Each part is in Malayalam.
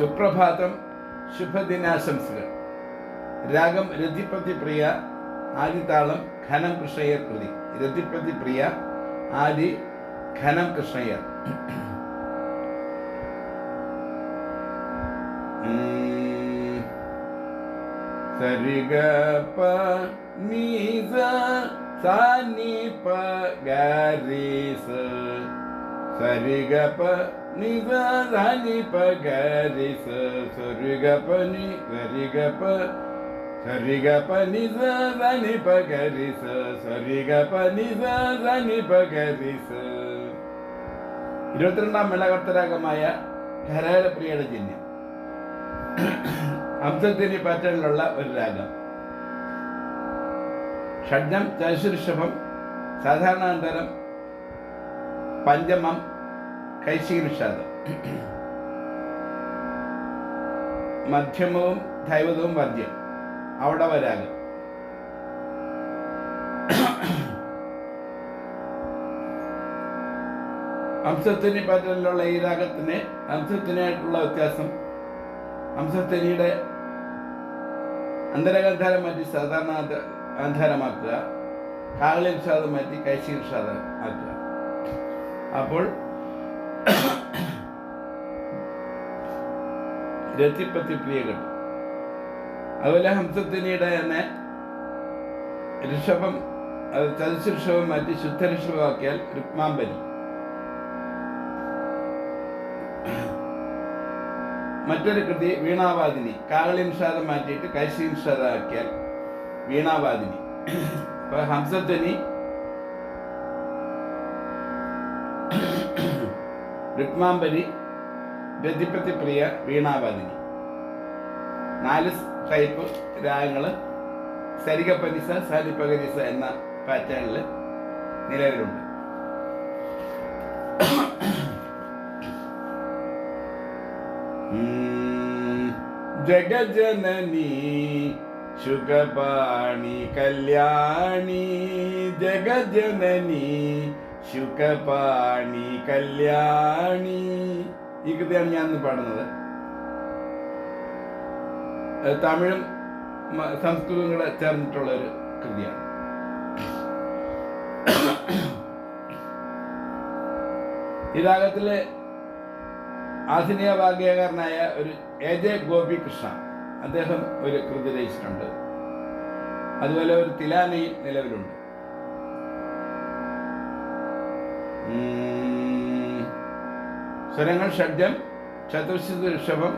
സുപ്രഭാതം, ശുഭദിനാശംസകൾ. രാഗം രതിപതി പ്രിയ, ആദിതാളം ഘനം കൃഷ്ണയ്യർ കൃതി. രതിപതി പ്രിയ, ആദി ഘനം കൃഷ്ണയ്യർ. സരിഗ പ നീ സ നി പ ഗ രി സ. സരിഗ പ നി സ നി പ ഗ രി സ. സരിഗ പ നി സരിഗ പ സരിഗ പ നി സ നി പ ഗ രി സ. സരിഗ പ നി സ നി പ ഗ രി സ. 22ാം മേളകർത്തരാഗമായ ഘരാരപ്രിയയുടെ ജന്യം. ഹംസധ്വനി പാറ്റേണിലുള്ള ഒരു രാഗം. ഷഡ്ജം, ചതുശ്രുഷഭം, സാധാരണാന്തരം, പഞ്ചമം, കൈശികി നിഷാദം. മധ്യമവും ധൈവതവും വർജ്യം. ഔഡവ രാഗം. ഹംസധ്വനി പാറ്റേണിലുള്ള ഈ രാഗത്തിന് ഹംസധ്വനിയായിട്ടുള്ള വ്യത്യാസം, ഹംസധ്വനിയുടെ അന്തരഗന്ധാരം മാറ്റി സാധാരണ ഗന്ധാരമാക്കുക, കാളി നിഷാദം മാറ്റി കൈശികി നിഷാദം ആക്കുക. അപ്പോൾ രതിപതി പ്രിയ കിട്ടും. അതുപോലെ ഹംസധ്വനിയുടെ തന്നെ ഋഷഭം, ചതുശ്രുഷഭം മാറ്റി ശുദ്ധ ഋഷഭമാക്കിയാൽ രുക്മാംബരി. മറ്റൊരു കൃതി വീണാവാദിനി. കാളി നിഷാദം മാറ്റിയിട്ട് കൈശികി നിഷാദം ആക്കിയാൽ വീണാവാദിനി. അപ്പൊ ഹംസധ്വനി, രുക്മാംബരി, രതിപതി പ്രിയ, വീണാവാദിനി. 4 ടൈപ്പ് രാഗങ്ങള് സരിഗപ്പനിസ സാനിപ്പകരിസ എന്ന പാറ്റേണിൽ നിലവിലുണ്ട്. ജഗജനനി ശുകപാണി കല്യാണി. ജഗജനനി ശുകപാണി കല്യാണി. ഈ കൃതിയാണ് ഞാൻ ഇന്ന് പാടുന്നത്. തമിഴും സംസ്കൃതവും കൂടെ ചേർന്നിട്ടുള്ള ഒരു കൃതിയാണ്. ഈ രാഗത്തിലെ ആധുനിക വാഗ്യകാരനായ ഒരു AJ ഗോപികൃഷ്ണ, അദ്ദേഹം ഒരു കൃതി രചിച്ചിട്ടുണ്ട്. അതുപോലെ ഒരു തിലാനയും നിലവിലുണ്ട്. സ്വരങ്ങൾ ഷഡ്ജം, ചതുശ്രുതി ഋഷഭം,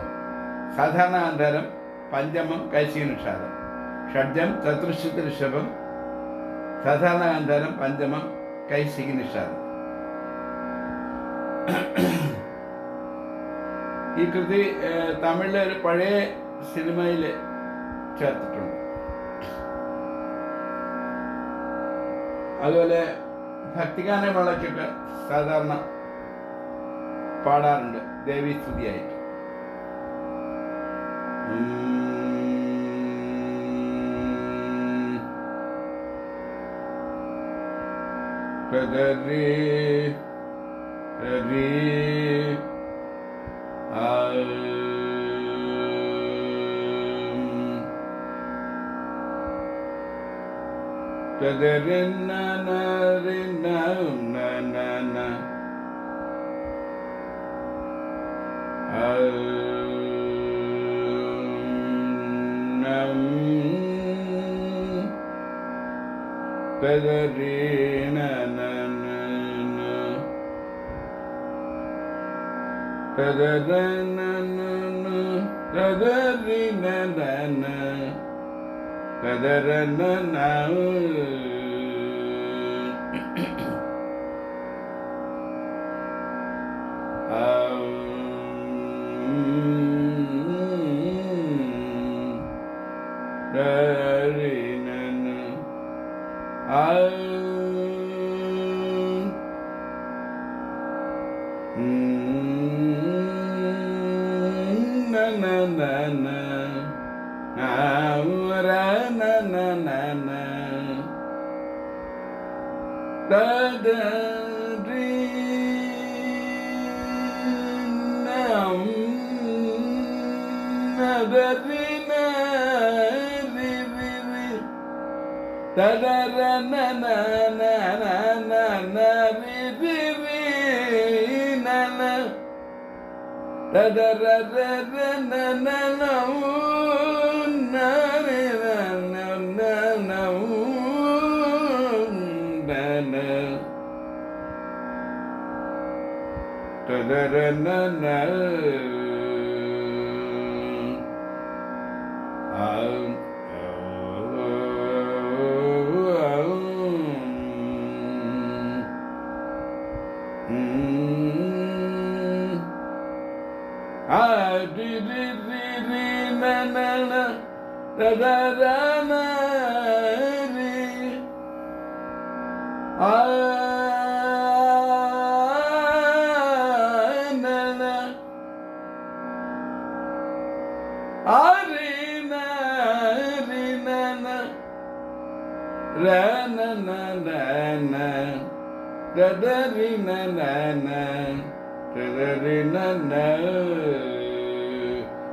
സാധാരണ ഗാന്ധാരം, പഞ്ചമം, കൈശികി നിഷാദം. ഷഡ്ജം, ചതുശ്രുതി ഋഷഭം, സാധാരണ ഗാന്ധാരം, പഞ്ചമം, കൈശികി നിഷാദം. ഈ കൃതി തമിഴിലെ ഒരു പഴയ സിനിമയിൽ ചേർത്തിട്ടുണ്ട്. അതുപോലെ ഭക്തിഗാനമേളയ്ക്കൊക്കെ സാധാരണ പാടാറുണ്ട്, ദേവീ സ്തുതിയായിട്ട്.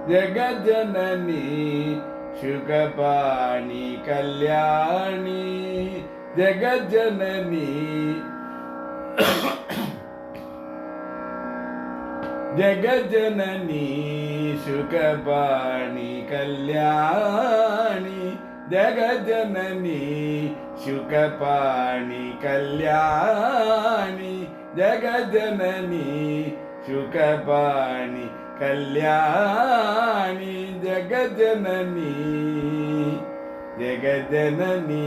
జగజ్జనని శుకపాణి కళ్యాణి జగజ్జనని జగజ్జనని శుకపాణి కళ్యాణి జగజ్జనని శుకపాణి కళ్యాణి జగజ్జనని శుకపాణి కళ్యాణి జగజ్జనని జగజ్జనని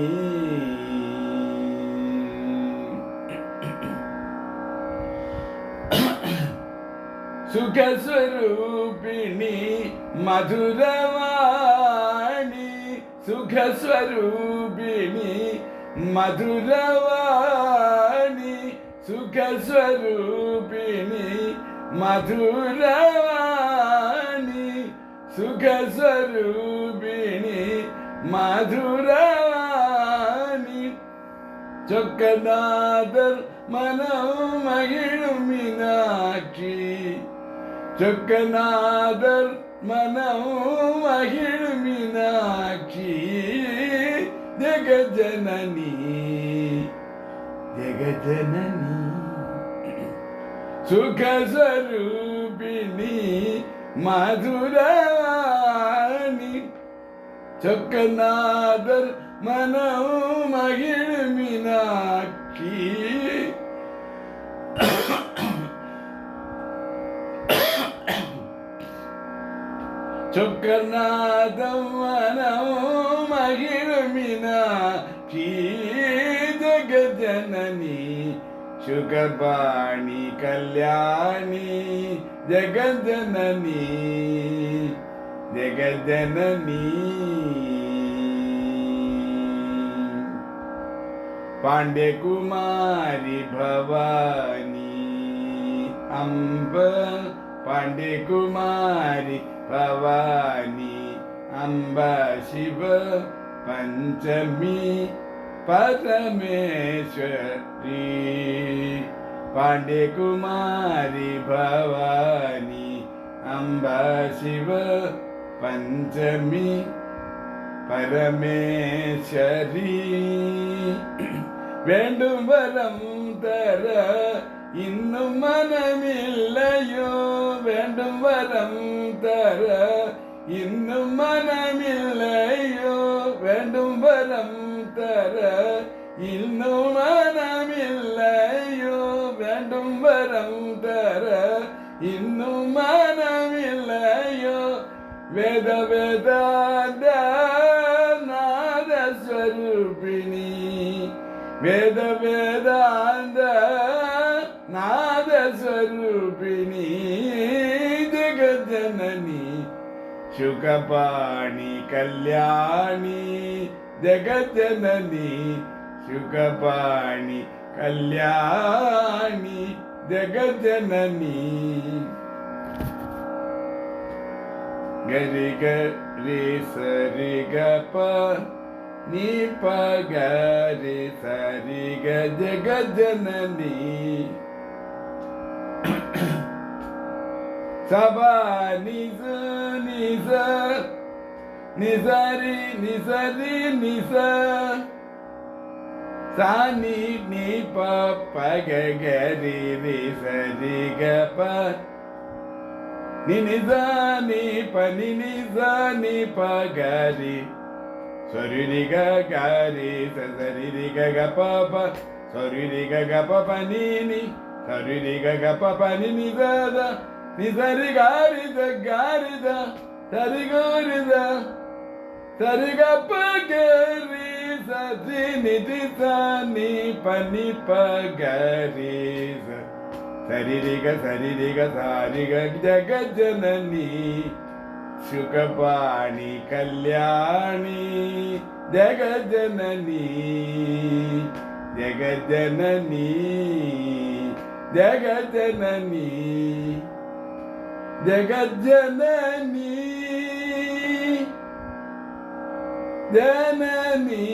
సుఖస్వరూపిణి మధురవాణి సుఖస్వరూపిణి మధురవాణి సుఖస్వరూపిణి మధురవాణి సుఖస్వరూపిణి మధురవాణి చొక్కనాదర్ మనం మహిళం మీనాక్షి చొక్కనాదర్ మనం మహిళం మీనాక్షి జగజ్జనని జగజ్జనని సుఖస్వరూపిణి మధురవాణి చొక్కనాదర్ మనం మహిళం మీనాక్షి చొక్కనాదం మనం మహిళం మీనాక్షి జగజ్జనని శుకపాణి కళ్యాణి జగజ్జనని జగజ్జనని పాండ్యకుమారి భవాని అంబ పాండ్యకుమారి భవాని అంబ శివ పంచమి పరమేశ్వరి పాండ్యకుమారి భవాని అంబ శివ పంచమి பரமேஸ்வரி வேண்டும் வரம் தர இன்னும் மனமில்லையோ வேண்டும் வரம் தர இன்னும் மனமில்லையோ வேண்டும் வரம் தர இன்னும் மனமில்லையோ வேண்டும் வரம் தர இன்னும் மனமில்லையோ வேத வேதாந்த நாதஸ்வரூபிணி வேத வேதாந்த நாதஸ்வரூபிணி ஜெகஜனனி சுகபாணி கல்யாணி ஜெகஜனனி சுகபாணி கல்யாணி ஜெகஜனனி गरि गरि सरि ग प नि प गरि सरि ग जगज्जननी சபா நிசு நிச நிசரி நிசரி நிச சானி நீ பகரி சரி கப நினிசா நீ பனி நிசா நீ பகரி சரி கரி சரி கப சரி கப பனி சரி கப பனி நிசத நிசரி காரித காரித சரி கோரித சரி கப்ப கரி சரி நிதி சானி பனி பகரி சரிரிக சாரிக ஜகஜனனி சுகபாணி கல்யாணி ஜகஜனனி ஜகஜனனி ஜகஜனனி ஜகஜனனி ஜனனி